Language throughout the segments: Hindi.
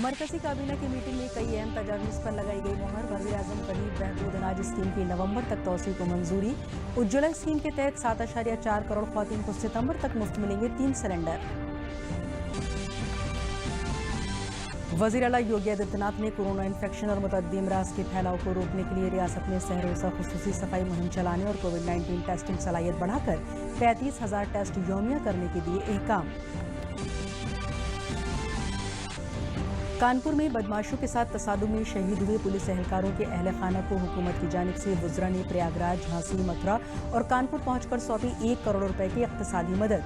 मरकजी काबीना की मीटिंग में कई अहम तजावीज़ पर लगाई गई मुहर। वज़ीर-ए-आज़म गरीब बहबूद अनाज स्कीम की नवंबर तक तौसीअ को मंजूरी। उज्ज्वला स्कीम के तहत 7.4 करोड़ ख़वातीन को सितंबर तक मुफ्त मिलेंगे 3 सिलेंडर। वज़ीर आला योगी आदित्यनाथ ने कोरोना इन्फेक्शन और मुतअद्दी अमराज के फैलाव को रोकने के लिए रियासत में सहरोज़ा खुसूसी सफाई मुहिम चलाने और कोविड-19 टेस्टिंग सलाहियत बढ़ाकर 35,000 टेस्ट यौमिया करने के दिए अहकाम। कानपुर में बदमाशों के साथ तसादुम में शहीद हुए पुलिस एहलकारों के अहल खाना को हुकूमत की जानिब से वुज़रा ने प्रयागराज, झांसी, मथुरा और कानपुर पहुंचकर सौंपी 1 करोड़ रुपए की इक़्तिसादी मदद।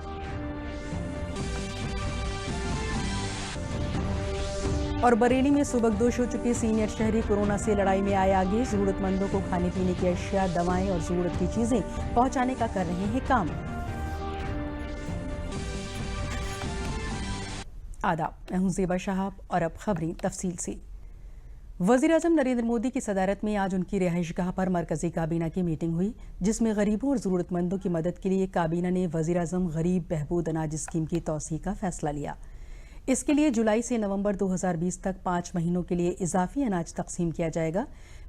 और बरेली में सुबकदोश हो चुके सीनियर शहरी कोरोना से लड़ाई में आए आगे। जरूरतमंदों को खाने पीने की अशिया, दवाएं और जरूरत की चीजें पहुंचाने का कर रहे हैं काम। आदाब, मैं हूं ज़ेबा शहाब और अब खबरें तफसील से। वज़ीर-ए-आज़म नरेंद्र मोदी की सदारत में आज उनकी रिहाइशगाह पर मरकजी काबीना की मीटिंग हुई, जिसमें गरीबों और ज़रूरतमंदों की मदद के लिए काबीना ने वज़ीर-ए-आज़म गरीब बहबूद अनाज स्कीम की तौसीअ का फैसला लिया। इसके लिए जुलाई से नवंबर 2020 तक 5 महीनों के लिए इजाफी अनाज तकसीम किया जाएगा।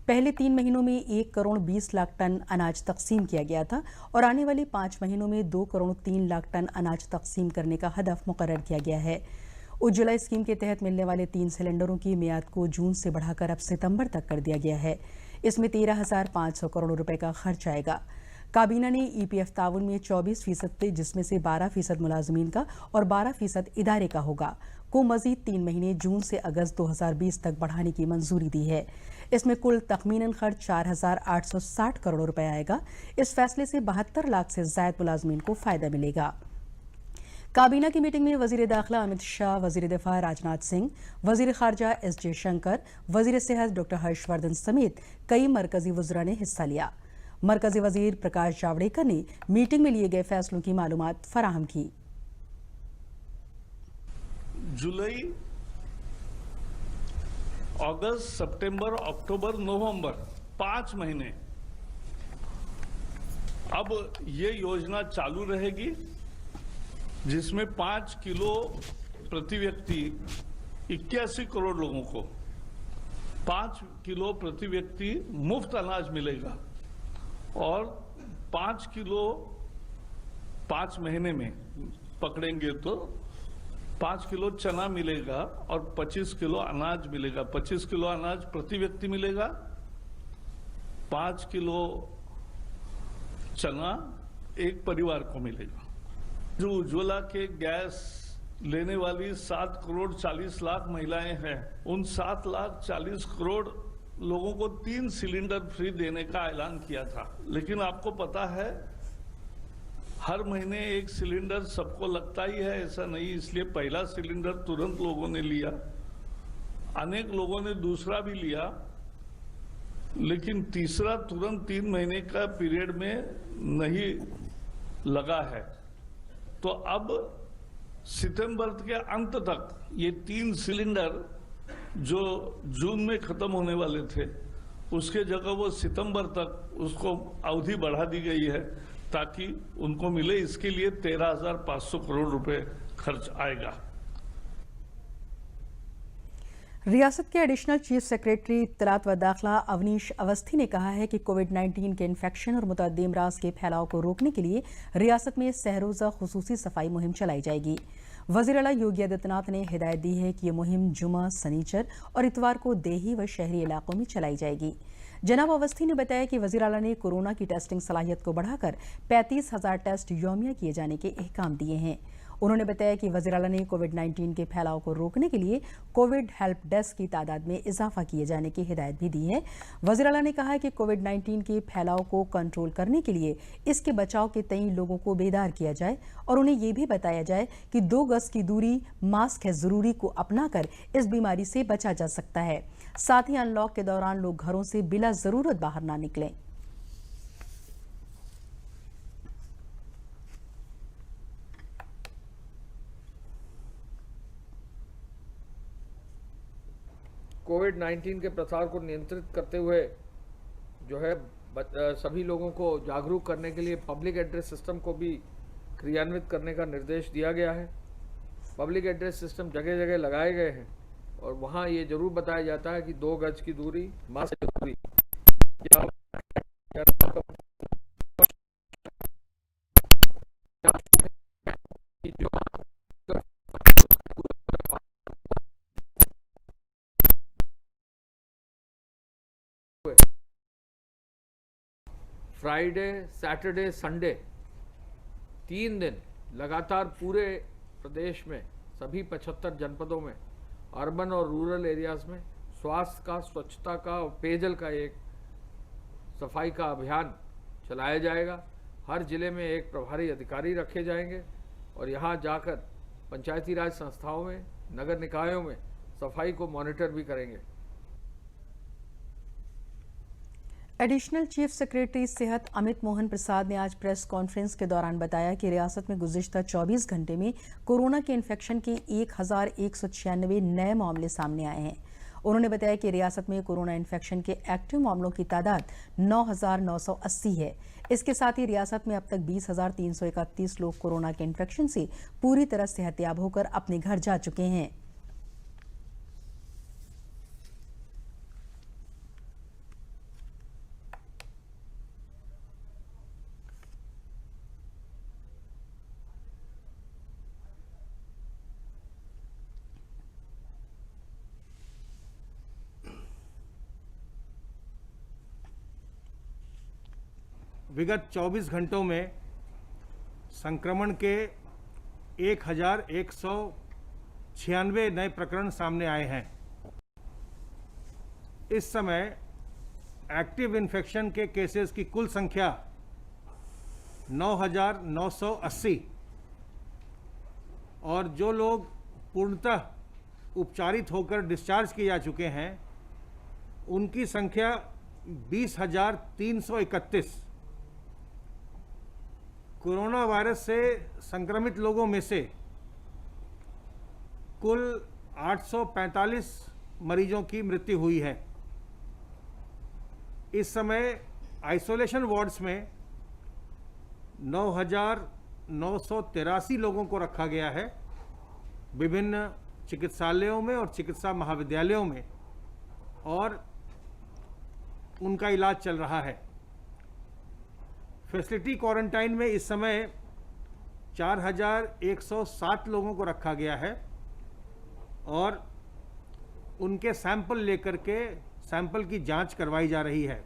पहले 3 महीनों में 1 करोड़ 20 लाख टन अनाज तकसीम किया गया था और आने वाले 5 महीनों में 2 करोड़ 3 लाख टन अनाज तकसीम करने का हदफ मुकर्रर किया गया है। उज्ज्वला स्कीम के तहत मिलने वाले 3 सिलेंडरों की मियाद को जून से बढ़ाकर अब सितंबर तक कर दिया गया है। इसमें 13,500 करोड़ रुपए का खर्च आएगा। काबीना ने EPF ताउन में 24% थे, जिसमें से 12% मुलाजमीन का और 12% इदारे का होगा, को मजीद 3 महीने जून से अगस्त 2020 तक बढ़ाने की मंजूरी दी है। इसमें कुल तखमीनन खर्च 4,860 करोड़ रुपए आएगा। इस फैसले से 72 लाख से ज्यादा मुलाजमीन को फायदा मिलेगा। काबीना की मीटिंग में वजीर दाखिला अमित शाह, वजीर दिफा राजनाथ सिंह, वजीर खारजा S जयशंकर, वजीर सेहत डॉक्टर हर्षवर्धन समेत कई मरकजी वज़रा ने हिस्सा लिया। मरकजी वजीर प्रकाश जावड़ेकर ने मीटिंग में लिए गए फैसलों की मालूमात फराहम की। जुलाई, अगस्त, सितंबर, अक्टूबर, नवंबर 5 महीने अब ये योजना चालू रहेगी, जिसमें 5 किलो प्रति व्यक्ति 81 करोड़ लोगों को 5 किलो प्रति व्यक्ति मुफ्त अनाज मिलेगा और 5 किलो 5 महीने में पकड़ेंगे तो 5 किलो चना मिलेगा और 25 किलो अनाज मिलेगा। 25 किलो अनाज प्रति व्यक्ति मिलेगा, 5 किलो चना एक परिवार को मिलेगा। जो उज्ज्वला के गैस लेने वाली 7 करोड़ 40 लाख महिलाएं हैं, उन 7 लाख 40 करोड़ लोगों को 3 सिलेंडर फ्री देने का ऐलान किया था। लेकिन आपको पता है, हर महीने 1 सिलेंडर सबको लगता ही है, ऐसा नहीं। इसलिए पहला सिलेंडर तुरंत लोगों ने लिया, अनेक लोगों ने दूसरा भी लिया, लेकिन तीसरा तुरंत 3 महीने का पीरियड में नहीं लगा है। तो अब सितंबर के अंत तक ये 3 सिलेंडर जो जून में खत्म होने वाले थे, उसके जगह वो सितंबर तक उसको अवधि बढ़ा दी गई है ताकि उनको मिले। इसके लिए 13,500 करोड़ रुपए खर्च आएगा। रियासत के एडिशनल चीफ सेक्रेटरी इत्तलात व दाखिला अवनीश अवस्थी ने कहा है कि कोविड-19 के इन्फेक्शन और मुतअद्दी अमराज के फैलाव को रोकने के लिए रियासत में सहरोज़ा खुसूसी सफाई मुहिम चलाई जाएगी। वज़ीर आला योगी आदित्यनाथ ने हिदायत दी है कि ये मुहिम जुमा, सनीचर और इतवार को देही व शहरी इलाकों में चलाई जाएगी। जनाब अवस्थी ने बताया कि वज़ीर आला ने कोरोना की टेस्टिंग सलाहियत को बढ़ाकर 35,000 टेस्ट यौमिया किए जाने के अहकाम दिए हैं। उन्होंने बताया कि वज़ीर आला ने कोविड-19 के फैलाव को रोकने के लिए कोविड हेल्प डेस्क की तादाद में इजाफा किए जाने की हिदायत भी दी है। वज़ीर आला ने कहा है कि कोविड-19 के फैलाव को कंट्रोल करने के लिए इसके बचाव के तई लोगों को बेदार किया जाए और उन्हें ये भी बताया जाए कि 2 गज की दूरी, मास्क है ज़रूरी को अपनाकर इस बीमारी से बचा जा सकता है। साथ ही अनलॉक के दौरान लोग घरों से बिला ज़रूरत बाहर ना निकलें। कोविड-19 के प्रसार को नियंत्रित करते हुए जो है सभी लोगों को जागरूक करने के लिए पब्लिक एड्रेस सिस्टम को भी क्रियान्वित करने का निर्देश दिया गया है। पब्लिक एड्रेस सिस्टम जगह जगह लगाए गए हैं और वहाँ ये जरूर बताया जाता है कि 2 गज की दूरी, मास्क की दूरी, फ्राइडे, सैटरडे, संडे 3 दिन लगातार पूरे प्रदेश में सभी 75 जनपदों में अर्बन और रूरल एरियाज में स्वास्थ्य का, स्वच्छता का और पेयजल का एक सफाई का अभियान चलाया जाएगा। हर जिले में एक प्रभारी अधिकारी रखे जाएंगे और यहाँ जाकर पंचायती राज संस्थाओं में, नगर निकायों में सफाई को मॉनिटर भी करेंगे। एडिशनल चीफ सेक्रेटरी सेहत अमित मोहन प्रसाद ने आज प्रेस कॉन्फ्रेंस के दौरान बताया कि रियासत में गुज़िश्ता 24 घंटे में कोरोना के इन्फेक्शन के 1196 नए मामले सामने आए हैं। उन्होंने बताया कि रियासत में कोरोना इन्फेक्शन के एक्टिव मामलों की तादाद 9,980 है। इसके साथ ही रियासत में अब तक 20,331 लोग कोरोना के इन्फेक्शन से पूरी तरह सेहतयाब होकर अपने घर जा चुके हैं। विगत 24 घंटों में संक्रमण के 1,196 नए प्रकरण सामने आए हैं। इस समय एक्टिव इन्फेक्शन के केसेस की कुल संख्या 9,980 और जो लोग पूर्णतः उपचारित होकर डिस्चार्ज किए जा चुके हैं उनकी संख्या 20,331। कोरोना वायरस से संक्रमित लोगों में से कुल 845 मरीजों की मृत्यु हुई है। इस समय आइसोलेशन वार्ड्स में 9,983 लोगों को रखा गया है विभिन्न चिकित्सालयों में और चिकित्सा महाविद्यालयों में, और उनका इलाज चल रहा है। फैसिलिटी क्वारंटाइन में इस समय 4,107 लोगों को रखा गया है और उनके सैंपल लेकर के सैंपल की जांच करवाई जा रही है।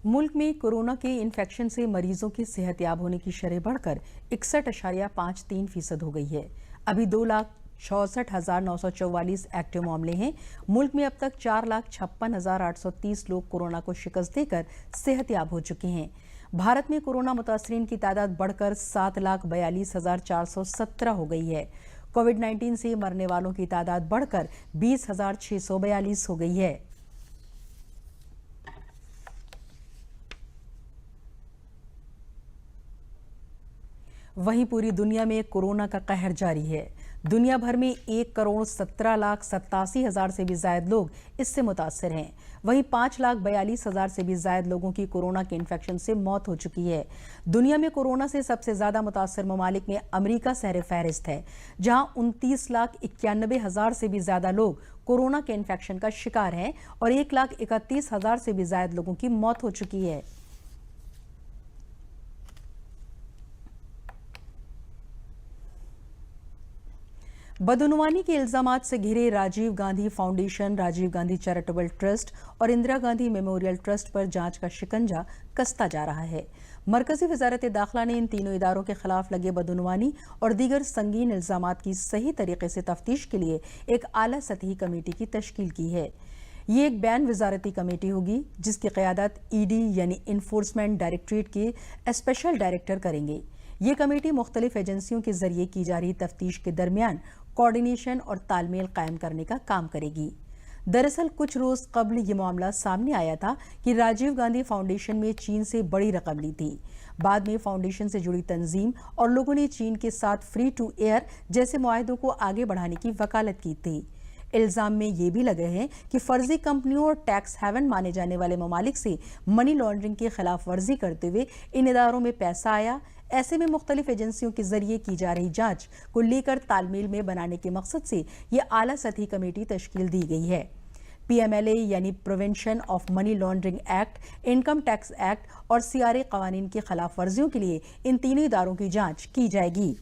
मुल्क में कोरोना के इन्फेक्शन से मरीजों की सेहतयाब होने की शरह बढ़कर 61.53% हो गई है। अभी 2,64,944 एक्टिव मामले हैं। मुल्क में अब तक 4,56,830 लोग कोरोना को शिकस्त देकर सेहतयाब हो चुके हैं। भारत में कोरोना मुतासरीन की तादाद बढ़कर 7,42,417 हो गई है। कोविड-19 से मरने वालों की तादाद बढ़कर 20,642 हो गई है। वहीं पूरी दुनिया में कोरोना का कहर जारी है। दुनिया भर में 1,17,87,000 से भी ज्यादा लोग इससे मुतासर हैं। वहीं 5,42,000 से भी ज्यादा लोगों की कोरोना के इन्फेक्शन से मौत हो चुकी है। दुनिया में कोरोना से सबसे ज्यादा मुतासर ममालिक में अमेरिका सहरे फहरिस्त है, जहां 29,91,000 से भी ज्यादा लोग कोरोना के इन्फेक्शन का शिकार हैं और 1,31,000 से भी ज्यादा लोगों की मौत हो चुकी है। बदउनवानी के इल्जामात से घिरे Rajiv Gandhi foundation, Rajiv Gandhi charitable trust और इंदिरा गांधी मेमोरियल ट्रस्ट पर जांच का शिकंजा कसता जा रहा है। मरकजी वजारत दाखिला ने इन तीनों इदारों के खिलाफ लगे बदउनवानी और दीगर संगीन इल्जामात की सही तरीके से तफ्तीश के लिए एक आला सतही कमेटी की तश्कील की है। ये एक बैन वजारती कमेटी होगी जिसकी क़यादत ईडी यानी इन्फोर्समेंट डायरेक्टरेट के स्पेशल डायरेक्टर करेंगे। ये कमेटी मुख्तलिफ एजेंसियों के जरिए की जा रही तफ्तीश के दरमियान कोऑर्डिनेशन और तालमेल कायम करने का काम करेगी। दरअसल कुछ रोज कबल ये मामला सामने आया था कि राजीव गांधी फाउंडेशन में चीन से बड़ी रकम ली थी। बाद में फाउंडेशन से जुड़ी तंजीम और लोगों ने चीन के साथ फ्री टू एयर जैसे मुआहदों को आगे बढ़ाने की वकालत की थी। इल्जाम में ये भी लगे हैं कि फर्जी कंपनियों और टैक्स हेवन माने जाने वाले ममालिक से मनी लॉन्ड्रिंग की खिलाफ वर्जी करते हुए इन इदारों में पैसा आया, ऐसे में मुख्तलिफ एजेंसियों के जरिए की जा रही जांच को लेकर तालमेल में बनाने के मकसद से ये आला सतही कमेटी तश्कील दी गई है। PMLA यानी prevention of money laundering act, income tax act और CRA कवानीन की खिलाफ वर्जियों के लिए इन तीनों इदारों की जांच की जाएगी।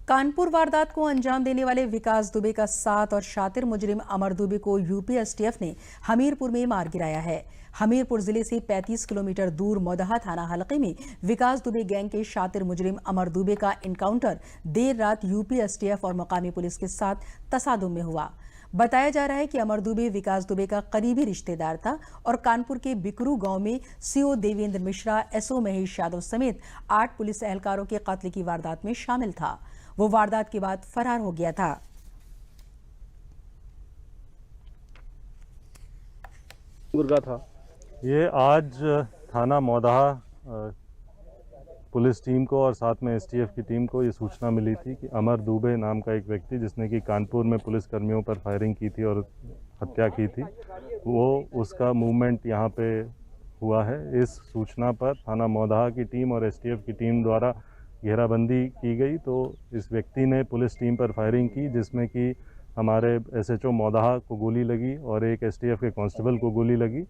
कानपुर वारदात को अंजाम देने वाले विकास दुबे का साथ और शातिर मुजरिम अमर दुबे को यूपी STF ने हमीरपुर में मार गिराया है। हमीरपुर जिले से 35 किलोमीटर दूर मोदहा थाना हलके में विकास दुबे गैंग के शातिर मुजरिम अमर दुबे का एनकाउंटर देर रात यूपी STF और मकामी पुलिस के साथ तसादुम में हुआ। बताया जा रहा है कि अमर दुबे विकास दुबे का करीबी रिश्तेदार था और कानपुर के बिकरू गांव में CO देवेंद्र मिश्रा, SO महेश यादव समेत 8 पुलिस एहलकारों के कत्ल की वारदात में शामिल था। वो वारदात के बाद फरार हो गया था। गुर्गा था ये आज थाना मोदहा पुलिस टीम को और साथ में STF की टीम को ये सूचना मिली थी कि अमर दुबे नाम का एक व्यक्ति जिसने कि कानपुर में पुलिस कर्मियों पर फायरिंग की थी और हत्या की थी, वो उसका मूवमेंट यहाँ पे हुआ है। इस सूचना पर थाना मोदहा की टीम और STF की टीम द्वारा घेराबंदी की गई तो इस व्यक्ति ने पुलिस टीम पर फायरिंग की, जिसमें कि हमारे SHO मोदहा को गोली लगी और एक STF के कांस्टेबल को गोली लगी।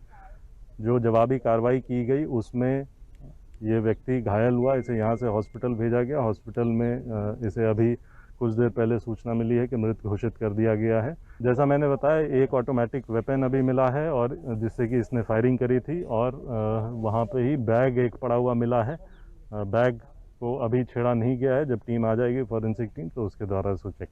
जो जवाबी कार्रवाई की गई उसमें ये व्यक्ति घायल हुआ, इसे यहाँ से हॉस्पिटल भेजा गया। हॉस्पिटल में इसे अभी कुछ देर पहले सूचना मिली है कि मृत घोषित कर दिया गया है। जैसा मैंने बताया, एक ऑटोमेटिक वेपन अभी मिला है और जिससे कि इसने फायरिंग करी थी और वहाँ पे ही बैग एक पड़ा हुआ मिला है। बैग को अभी छेड़ा नहीं गया है, जब टीम आ जाएगी फॉरेंसिक टीम तो उसके द्वारा इसको चेक।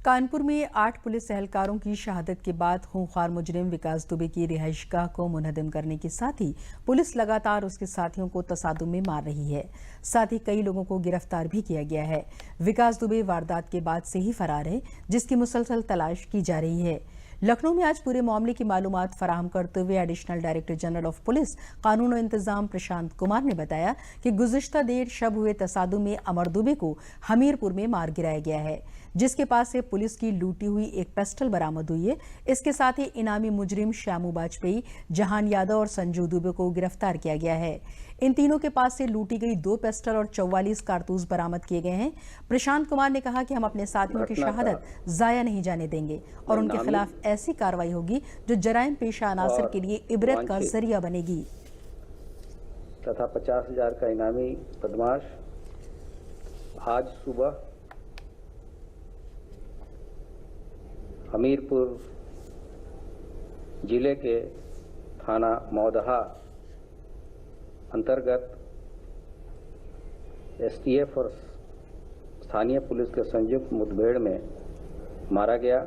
कानपुर में 8 पुलिस एहलकारों की शहादत के बाद खूंखार मुजरिम विकास दुबे की रिहाइशगाह को मुनहदम करने के साथ ही पुलिस लगातार उसके साथियों को तसादुम में मार रही है। साथ ही कई लोगों को गिरफ्तार भी किया गया है। विकास दुबे वारदात के बाद से ही फरार है, जिसकी मुसलसल तलाश की जा रही है। लखनऊ में आज पूरे मामले की मालूमात फराहम करते हुए additional director general of police कानून और इंतजाम प्रशांत कुमार ने बताया कि गुज़िश्ता देर शब हुए तसादुम में अमर दुबे को हमीरपुर में मार गिराया गया है, जिसके पास से पुलिस की लूटी हुई एक पिस्टल बरामद हुई है। इसके साथ ही इनामी मुजरिम श्यामू बाजपेयी, जहान यादव और संजू दुबे को गिरफ्तार किया गया है। इन तीनों के पास से लूटी गई 2 पिस्टल और 44 कारतूस बरामद किए गए हैं। प्रशांत कुमार ने कहा कि हम अपने साथियों की शहादत जाया नहीं जाने देंगे और उनके खिलाफ ऐसी कार्रवाई होगी जो जराइम पेशा अनासर के लिए इबरत का जरिया बनेगी। तथा 50,000 का इनामी बदमाश आज सुबह हमीरपुर जिले के थाना मोदहा अंतर्गत STF और स्थानीय पुलिस के संयुक्त मुठभेड़ में मारा गया,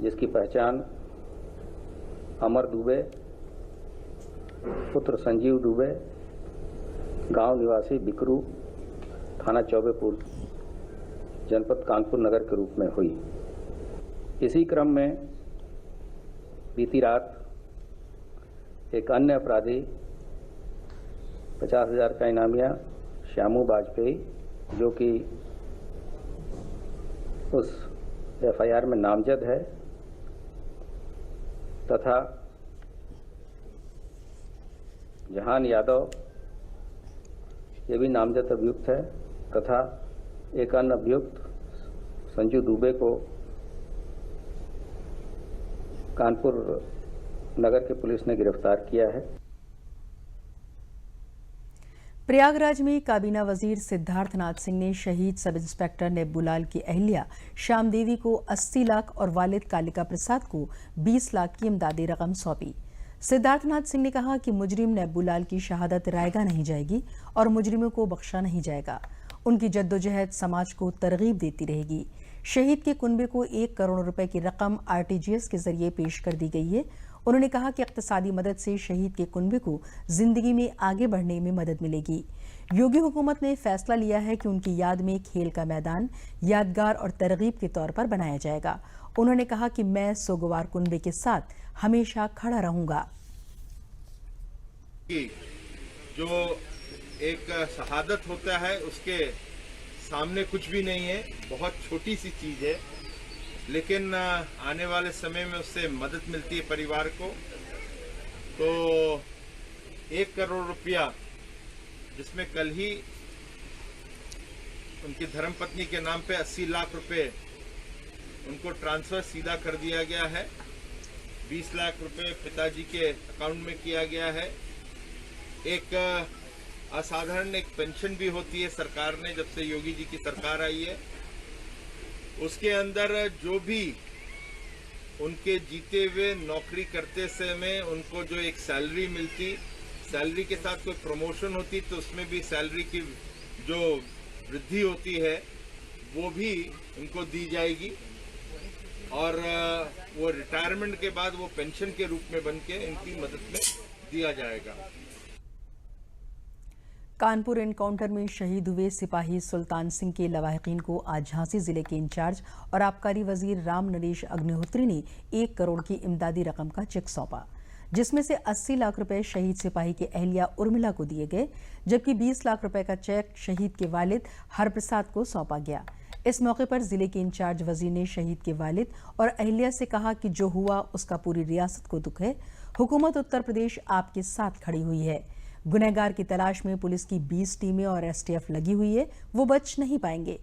जिसकी पहचान अमर दुबे पुत्र संजीव दुबे, गांव निवासी बिकरू, थाना चौबेपुर, जनपद कानपुर नगर के रूप में हुई। इसी क्रम में बीती रात एक अन्य अपराधी 50,000 का इनामिया श्यामू बाजपेयी, जो कि उस FIR में नामजद है, तथा जहान यादव, ये भी नामजद अभियुक्त है, तथा एक अन्य अभियुक्त संजू दुबे को कानपुर नगर की पुलिस ने गिरफ्तार किया है। प्रयागराज में काबीना वजीर सिद्धार्थनाथ सिंह ने शहीद सब इंस्पेक्टर नेबुलाल की अहलिया श्याम देवी को 80 लाख और वालिद कालिका प्रसाद को 20 लाख की इमदादी रकम सौंपी। सिद्धार्थनाथ सिंह ने कहा कि मुजरिम नेबुलाल की शहादत रायगा नहीं जाएगी और मुजरिमों को बख्शा नहीं जाएगा। उनकी जद्दोजहद समाज को तरगीब देती रहेगी। शहीद के कुनबे को 1 करोड़ रुपए की रकम RTGS के जरिए पेश कर दी गई है। उन्होंने कहा कि इक्तिसादी मदद से शहीद के कुनबे को जिंदगी में आगे बढ़ने में मदद मिलेगी। योगी हुकूमत ने फैसला लिया है कि उनकी याद में खेल का मैदान यादगार और तरगीब के तौर पर बनाया जाएगा। उन्होंने कहा कि मैं सोगवार कुनबे के साथ हमेशा खड़ा रहूंगा। जो एक शहादत होता है उसके सामने कुछ भी नहीं है, बहुत छोटी सी चीज़ है। लेकिन आने वाले समय में उससे मदद मिलती है परिवार को। तो 1 करोड़ रुपया, जिसमें कल ही उनकी धर्मपत्नी के नाम पे 80 लाख रुपए उनको ट्रांसफर सीधा कर दिया गया है। 20 लाख रुपए पिताजी के अकाउंट में किया गया है। एक असाधारण एक पेंशन भी होती है सरकार ने, जब से योगी जी की सरकार आई है, उसके अंदर जो भी उनके जीते हुए नौकरी करते समय उनको जो एक सैलरी मिलती, सैलरी के साथ कोई प्रमोशन होती तो उसमें भी सैलरी की जो वृद्धि होती है वो भी उनको दी जाएगी, और वो रिटायरमेंट के बाद वो पेंशन के रूप में बन के इनकी मदद में दिया जाएगा। कानपुर एनकाउंटर में शहीद हुए सिपाही सुल्तान सिंह के लवाहिकीन को आज झांसी जिले के इंचार्ज और आबकारी वजीर राम नरेश अग्निहोत्री ने 1 करोड़ की इमदादी रकम का चेक सौंपा, जिसमें से 80 लाख रुपए शहीद सिपाही की अहलिया उर्मिला को दिए गए, जबकि 20 लाख रुपए का चेक शहीद के वालिद हरप्रसाद को सौंपा गया। इस मौके पर जिले के इंचार्ज वजीर ने शहीद के वालिद और अहलिया से कहा कि जो हुआ उसका पूरी रियासत को दुख है। हुकूमत उत्तर प्रदेश आपके साथ खड़ी हुई है। गुनहगार की तलाश में पुलिस की 20 टीमें और एसटीएफ लगी हुई है, वो बच नहीं पाएंगे।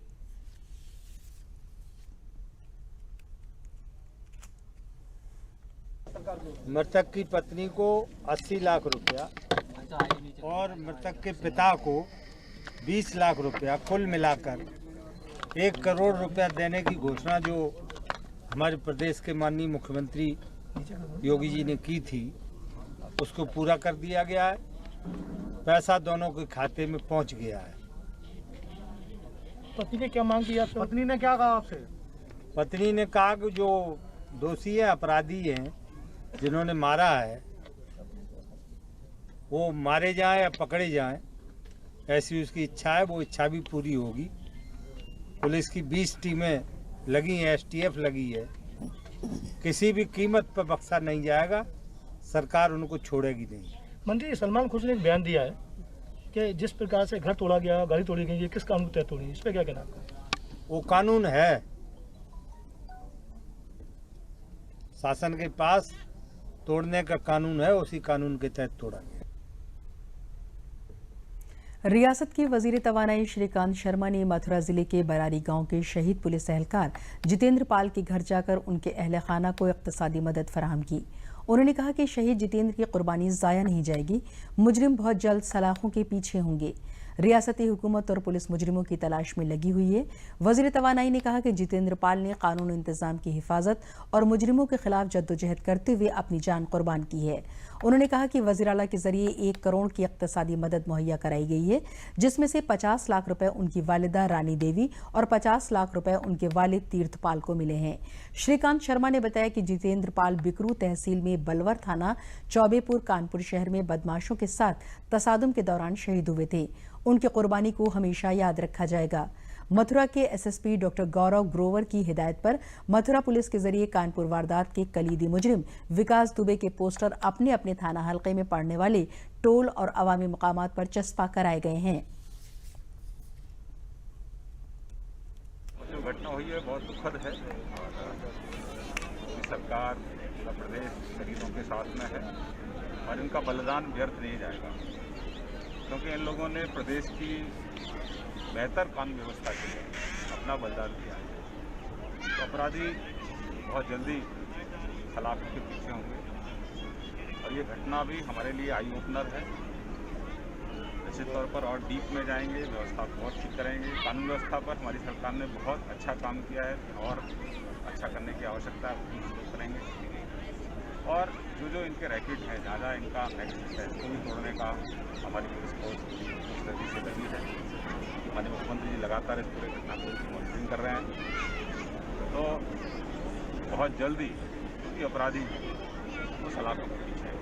मृतक की पत्नी को 80 लाख रुपया और मृतक के पिता को 20 लाख रुपया, कुल मिलाकर 1 करोड़ रुपया देने की घोषणा जो हमारे प्रदेश के माननीय मुख्यमंत्री योगी जी ने की थी, उसको पूरा कर दिया गया है। पैसा दोनों के खाते में पहुंच गया है। पत्नी ने क्या मांग की आपसे? पत्नी ने क्या कहा आपसे? पत्नी ने कहा कि जो दोषी है, अपराधी हैं, जिन्होंने मारा है, वो मारे जाएं या पकड़े जाएं, ऐसी उसकी इच्छा है। वो इच्छा भी पूरी होगी। पुलिस की 20 टीमें लगी हैं, एसटीएफ लगी है। किसी भी कीमत पर बख्शा नहीं जाएगा। सरकार उनको छोड़ेगी नहीं। मंत्री सलमान खुर्शीद ने एक बयान दिया है कि जिस प्रकार से घर तोड़ा गया, गाड़ी तोड़ी गई, ये किस कानून के तहत तोड़ी? इस पर क्या कहना आपका? वो कानून है शासन के पास, तोड़ने का कानून है, उसी कानून के तहत तोड़ा गया। रियासत के वजीर तवानाई श्रीकांत शर्मा ने मथुरा जिले के बरारी गांव के शहीद पुलिस एहलकार जितेंद्र पाल के घर जाकर उनके अहले खाना को इक्तिसादी मदद फराहम की। उन्होंने कहा कि शहीद जितेंद्र की कुर्बानी जाया नहीं जाएगी। मुजरिम बहुत जल्द सलाखों के पीछे होंगे। रियासती हुकूमत और पुलिस मुजरिमों की तलाश में लगी हुई है। वजीर तवानाई ने कहा कि जितेंद्र पाल ने कानून इंतजाम की हिफाजत और मुजरिमों के खिलाफ जद्दोजहद करते हुए अपनी जान कुर्बान की है। उन्होंने कहा कि वज़ीर-ए-आला के जरिए 1 करोड़ की इक्तिसादी मदद मुहैया कराई गई है, जिसमें से 50 लाख रुपए उनकी वालिदा रानी देवी और 50 लाख रुपए उनके वालिद तीर्थपाल को मिले हैं। श्रीकांत शर्मा ने बताया कि जितेंद्र पाल बिकरू तहसील में बलवर थाना चौबेपुर कानपुर शहर में बदमाशों के साथ तसादुम के दौरान शहीद हुए थे। उनकी कुर्बानी को हमेशा याद रखा जाएगा। मथुरा के एसएसपी डॉक्टर गौरव ग्रोवर की हिदायत पर मथुरा पुलिस के जरिए कानपुर वारदात के कलीदी मुजरिम विकास दुबे के पोस्टर अपने अपने थाना हल्के में पड़ने वाले टोल और अवामी मकामात पर चस्पा कराए गए हैं। जो घटना हुई है बहुत दुखद है। सरकार पूरा प्रदेश शहीदों के साथ में है और इनका बलिदान व्यर्थ नहीं जाएगा, क्योंकि इन लोगों ने प्रदेश की बेहतर कानून व्यवस्था के लिए अपना बलिदान दिया है। तो अपराधी बहुत जल्दी सलाखों के पीछे होंगे और ये घटना भी हमारे लिए आई ओपनर है। निश्चित तौर पर और डीप में जाएंगे, व्यवस्था को और ठीक करेंगे। कानून व्यवस्था पर हमारी सरकार ने बहुत अच्छा काम किया है और अच्छा करने की आवश्यकता है, उसको करेंगे। और जो इनके रैकेट हैं, ज़्यादा इनका नेक्स्ट है, उसको भी तोड़ने का हमारी पुलिस फोर्स जल्दी से लगी है। हमारे मुख्यमंत्री जी लगातार इस पूरे घटना को मॉनिटरिंग कर रहे हैं। तो बहुत जल्दी क्योंकि अपराधी वो सलाखों के पीछे है।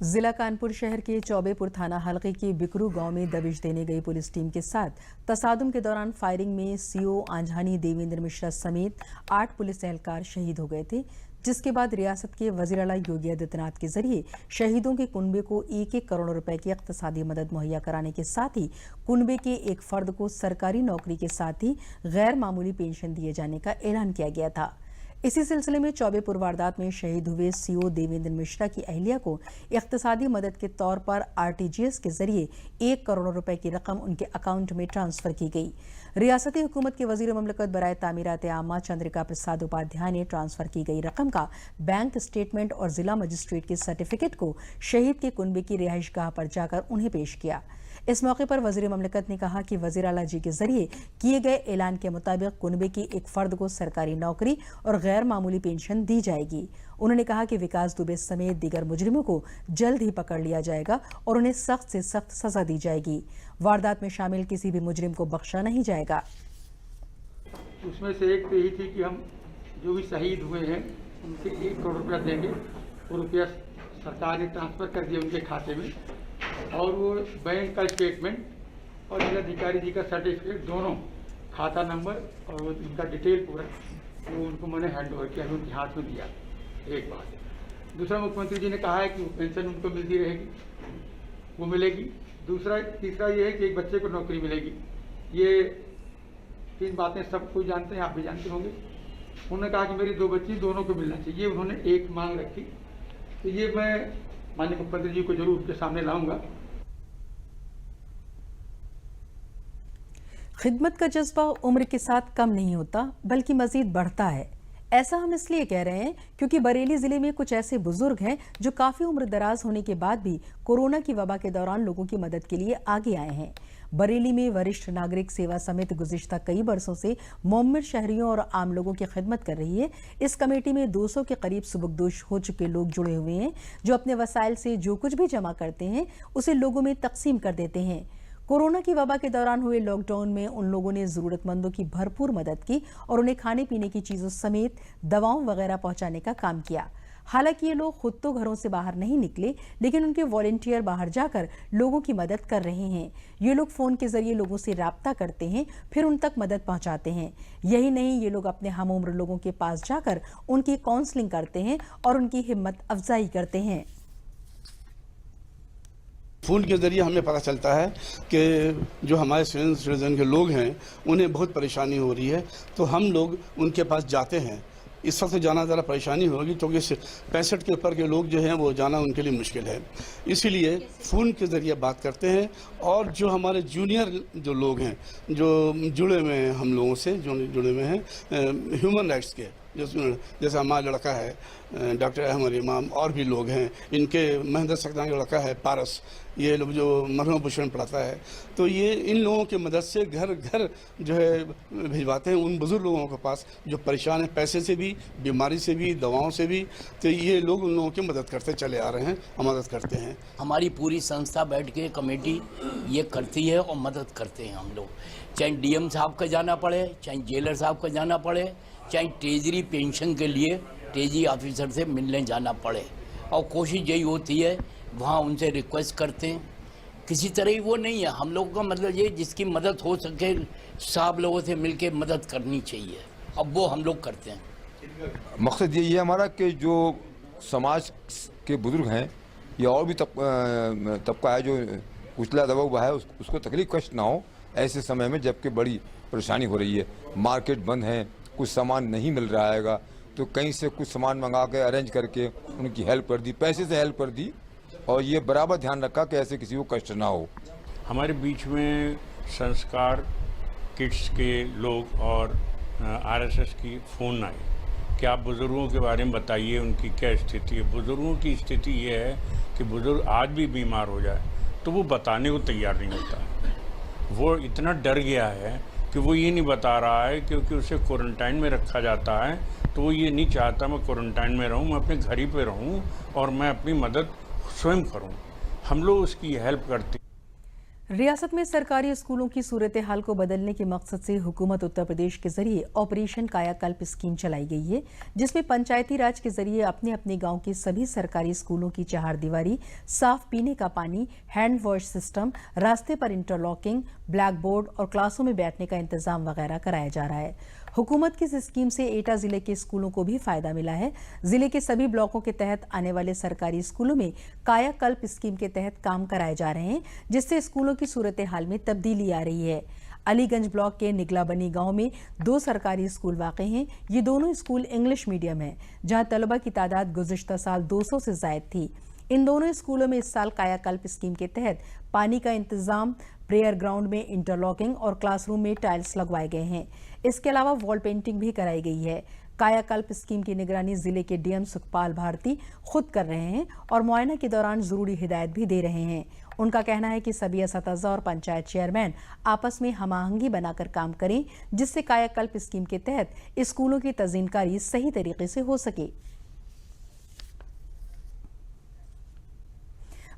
जिला कानपुर शहर के चौबेपुर थाना हल्के के बिकरू गांव में दबिश देने गई पुलिस टीम के साथ तसादुम के दौरान फायरिंग में सीओ आंझानी देवेंद्र मिश्रा समेत 8 पुलिस एहलकार शहीद हो गए थे, जिसके बाद रियासत के वज़ीर आला योगी आदित्यनाथ के जरिए शहीदों के कुनबे को 1-1 करोड़ रुपए की इक़्तिसादी मदद मुहैया कराने के साथ ही कुनबे के एक फर्द को सरकारी नौकरी के साथ ही गैर मामूली पेंशन दिए जाने का ऐलान किया गया था। इसी सिलसिले में चौबेपुर वारदात में शहीद हुए सीओ देवेंद्र मिश्रा की अहलिया को इक़्तिसादी मदद के तौर पर आरटीजीएस के जरिए 1 करोड़ रुपए की रकम उनके अकाउंट में ट्रांसफर की गई। रियासती हुकूमत के वजीर ममलकत बराए तामीरात आमा चंद्रिका प्रसाद उपाध्याय ने ट्रांसफर की गई रकम का बैंक स्टेटमेंट और जिला मजिस्ट्रेट के सर्टिफिकेट को शहीद के कुनबे की रिहाइशगाह पर जाकर उन्हें पेश किया। इस मौके पर वजीर ममलकत ने कहा कि वजीर आला जी के जरिए किए गए ऐलान के मुताबिक कुनबे की एक फर्द को सरकारी नौकरी और गैर मामूली पेंशन दी जाएगी। उन्होंने कहा कि विकास दुबे समेत दीगर मुजरिमों को जल्द ही पकड़ लिया जाएगा और उन्हें सख्त से सख्त सजा दी जाएगी। वारदात में शामिल किसी भी मुजरिम को बख्शा नहीं जाएगा। उसमें से एक तो यही थी कि हम जो भी शहीद हुए हैं उनके 1 करोड़ रुपया देंगे। वो रुपया सरकार ने ट्रांसफर कर दिया उनके खाते में, और वो बैंक का स्टेटमेंट और जिलाधिकारी जी का सर्टिफिकेट दोनों, खाता नंबर और उनका डिटेल पूरा वो उनको मैंने हैंड ओवर किया, उनके हाथ में दिया। एक बात। दूसरा, मुख्यमंत्री जी ने कहा है कि पेंशन उनको मिलती रहेगी, वो मिलेगी। तीसरा ये है कि एक बच्चे को नौकरी मिलेगी। ये 3 बातें सब कोई जानते हैं, आप भी जानते होंगे। उन्होंने कहा कि मेरी 2 बच्ची दोनों को मिलना चाहिए। उन्होंने एक मांग रखी, तो ये मैं माननीय मुख्यमंत्री जी को जरूर उनके सामने लाऊंगा। खिदमत का जज्बा उम्र के साथ कम नहीं होता बल्कि मजीद बढ़ता है। ऐसा हम इसलिए कह रहे हैं क्योंकि बरेली जिले में कुछ ऐसे बुजुर्ग हैं जो काफी उम्र दराज होने के बाद भी कोरोना की वबा के दौरान लोगों की मदद के लिए आगे आए हैं। बरेली में वरिष्ठ नागरिक सेवा समिति गुज़िश्ता कई बरसों से मोमिर शहरियों और आम लोगों की खिदमत कर रही है। इस कमेटी में 200 के करीब सुबुकदोश हो चुके लोग जुड़े हुए हैं जो अपने वसाइल से जो कुछ भी जमा करते हैं उसे लोगों में तकसीम कर देते हैं। कोरोना की वबा के दौरान हुए लॉकडाउन में उन लोगों ने ज़रूरतमंदों की भरपूर मदद की और उन्हें खाने पीने की चीज़ों समेत दवाओं वगैरह पहुंचाने का काम किया। हालांकि ये लोग खुद तो घरों से बाहर नहीं निकले, लेकिन उनके वॉलंटियर बाहर जाकर लोगों की मदद कर रहे हैं। ये लोग फ़ोन के जरिए लोगों से राब्ता करते हैं, फिर उन तक मदद पहुंचाते हैं। यही नहीं, ये लोग अपने हम उम्र लोगों के पास जाकर उनकी काउंसलिंग करते हैं और उनकी हिम्मत अफजाई करते हैं। फ़ोन के ज़रिए हमें पता चलता है कि जो हमारे सीनियर सिटीजन के लोग हैं उन्हें बहुत परेशानी हो रही है, तो हम लोग उनके पास जाते हैं। इस वक्त जाना ज़रा परेशानी होगी क्योंकि 65 के ऊपर के लोग जो हैं वो जाना उनके लिए मुश्किल है, इसीलिए फ़ोन के ज़रिए बात करते हैं। और जो हमारे जूनियर जो लोग हैं जो जुड़े हुए हैं हम लोगों से, जो जुड़े हुए हैं ह्यूमन राइट्स के, जैसे हमारा लड़का है डॉक्टर अहमद इमाम, और भी लोग हैं, इनके महेंद्र सकदान का लड़का है पारस, ये लोग जो मरहम भूषण पढ़ाता है, तो ये इन लोगों की मदद से घर घर जो है भिजवाते हैं उन बुजुर्ग लोगों के पास जो परेशान हैं, पैसे से भी, बीमारी से भी, दवाओं से भी। तो ये लोग उन लोगों की मदद करते चले आ रहे हैं, हम मदद करते हैं। हमारी पूरी संस्था बैठ के कमेटी ये करती है और मदद करते हैं हम लोग, चाहे डीएम साहब का जाना पड़े, चाहे जेलर साहब का जाना पड़े, चाहे ट्रेजरी पेंशन के लिए ट्रेजरी ऑफिसर से मिलने जाना पड़े, और कोशिश यही होती है वहाँ उनसे रिक्वेस्ट करते हैं। किसी तरह वो नहीं है, हम लोगों का मतलब ये जिसकी मदद हो सके सब लोगों से मिलके मदद करनी चाहिए, अब वो हम लोग करते हैं। मकसद यही है हमारा कि जो समाज के बुजुर्ग हैं या और भी तबका है जो कुचला दबा हुआ है उसको तकलीफ कष्ट ना हो ऐसे समय में, जबकि बड़ी परेशानी हो रही है। मार्केट बंद है, कुछ सामान नहीं मिल रहा है, तो कहीं से कुछ सामान मंगा के अरेंज करके उनकी हेल्प कर दी, पैसे से हेल्प कर दी, और ये बराबर ध्यान रखा कि ऐसे किसी को कष्ट ना हो। हमारे बीच में संस्कार किड्स के लोग और आरएसएस की फ़ोन आए कि आप बुज़ुर्गों के बारे में बताइए, उनकी क्या स्थिति है। बुज़ुर्गों की स्थिति ये है कि बुज़ुर्ग आज भी बीमार हो जाए तो वो बताने को तैयार नहीं होता है। वो इतना डर गया है कि वो ये नहीं बता रहा है, क्योंकि उसे क्वारंटाइन में रखा जाता है, तो वो ये नहीं चाहता मैं क्वारंटाइन में रहूं, मैं अपने घर ही पे रहूं और मैं अपनी मदद स्वयं करूं। हम लोग उसकी हेल्प करते हैं। रियासत में सरकारी स्कूलों की सूरत हाल को बदलने के मकसद से हुकूमत उत्तर प्रदेश के जरिए ऑपरेशन कायाकल्प स्कीम चलाई गई है, जिसमें पंचायती राज के जरिए अपने अपने गांव के सभी सरकारी स्कूलों की चहारदीवारी, साफ पीने का पानी, हैंड वॉश सिस्टम, रास्ते पर इंटरलॉकिंग, ब्लैक बोर्ड और क्लासों में बैठने का इंतजाम वगैरह कराया जा रहा है। हुकूमत की इस स्कीम से एटा जिले के स्कूलों को भी फायदा मिला है। जिले के सभी ब्लॉकों के तहत आने वाले सरकारी स्कूलों में कायाकल्प स्कीम के तहत काम कराए जा रहे हैं, जिससे स्कूलों की सूरत हाल में तब्दीली आ रही है। अलीगंज ब्लॉक के निगलाबनी गांव में 2 सरकारी स्कूल वाक़ हैं। ये दोनों स्कूल इंग्लिश मीडियम हैं, जहां तलबा की तादाद गुज़िश्ता साल 200 से ज़ायद थी। इन दोनों स्कूलों में इस साल कायाकल्प स्कीम के तहत पानी का इंतजाम, प्रेयर ग्राउंड में इंटरलॉकिंग और क्लासरूम में टाइल्स लगवाए गए हैं। इसके अलावा वॉल पेंटिंग भी कराई गई है। कायाकल्प स्कीम की निगरानी जिले के डीएम सुखपाल भारती खुद कर रहे हैं और मुआयना के दौरान जरूरी हिदायत भी दे रहे हैं। उनका कहना है कि सभी असतज़ा और पंचायत चेयरमैन आपस में हमाहंगी बनाकर काम करें, जिससे कायाकल्प स्कीम के तहत स्कूलों की तज़ीनकारी सही तरीके से हो सके।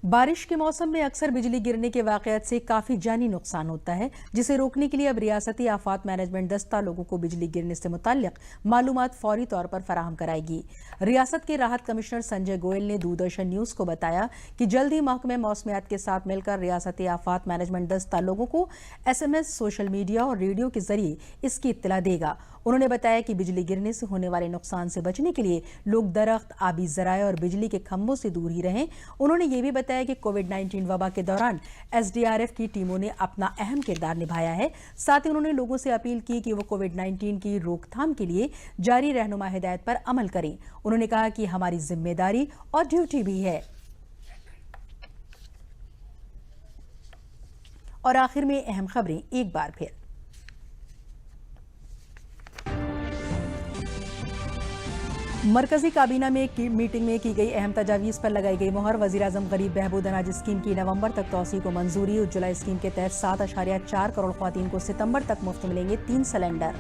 बारिश के मौसम में अक्सर बिजली गिरने के वाक़यात से काफ़ी जानी नुकसान होता है, जिसे रोकने के लिए अब रियासती आफात मैनेजमेंट दस्ता लोगों को बिजली गिरने से मुताल्लिक़ मालूमात फौरी तौर पर फराहम कराएगी। रियासत के राहत कमिश्नर संजय गोयल ने दूरदर्शन न्यूज़ को बताया कि जल्द ही महकमे मौसमियात के साथ मिलकर रियासती आफात मैनेजमेंट दस्ता लोगों को SMS, सोशल मीडिया और रेडियो के जरिए इसकी इत्तला देगा। उन्होंने बताया कि बिजली गिरने से होने वाले नुकसान से बचने के लिए लोग दरख्त, आबी ज़राए और बिजली के खंभों से दूर ही रहें। उन्होंने ये भी बताया कि कोविड-19 वबा के दौरान SDRF की टीमों ने अपना अहम किरदार निभाया है। साथ ही उन्होंने लोगों से अपील की कि वो कोविड-19 की रोकथाम के लिए जारी रहनुमा हिदायत पर अमल करें। उन्होंने कहा कि हमारी जिम्मेदारी और ड्यूटी भी है। और आखिर में अहम खबरें एक बार फिर। मरकजी काबीना में मीटिंग में की गई अहम तजावीज़ पर लगाई गई मोहर। वज़ीर-ए-आज़म गरीब बहबूद अनाज स्कीम की नवंबर तक तौसी को मंजूरी। उज्ज्वला स्कीम के तहत 7.4 करोड़ ख्वातीन को सितंबर तक मुफ्त मिलेंगे 3 सिलेंडर।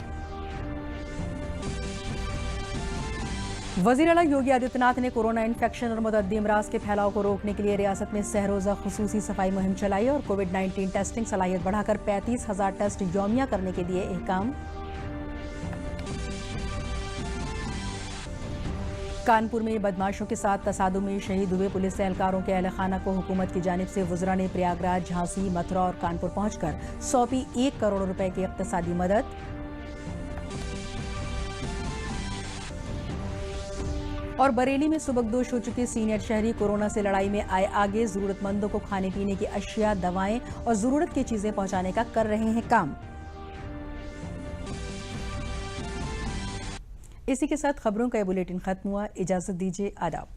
वज़ीर आला योगी आदित्यनाथ ने कोरोना इन्फेक्शन और मुतअद्दी अमराज के फैलाव को रोकने के लिए रियासत में सहरोज़ा खुसूसी सफाई मुहिम चलाई और कोविड-19 टेस्टिंग सलाहियत बढ़ाकर 35,000 टेस्ट यौमिया करने के दिए अहकाम। कानपुर में बदमाशों के साथ तसादुम में शहीद हुए पुलिस एहलकारों के अहल खाना को हुकूमत की जानिब से वुज़रा ने प्रयागराज, झांसी, मथुरा और कानपुर पहुंचकर सौंपी 1 करोड़ रुपए की इक़्तिसादी मदद। और बरेली में सुबकदोश हो चुके सीनियर शहरी कोरोना से लड़ाई में आए आगे। जरूरतमंदों को खाने पीने की अशिया, दवाएं और जरूरत की चीजें पहुंचाने का कर रहे हैं काम। इसी के साथ खबरों का ये बुलेटिन खत्म हुआ। इजाजत दीजिए, आदाब।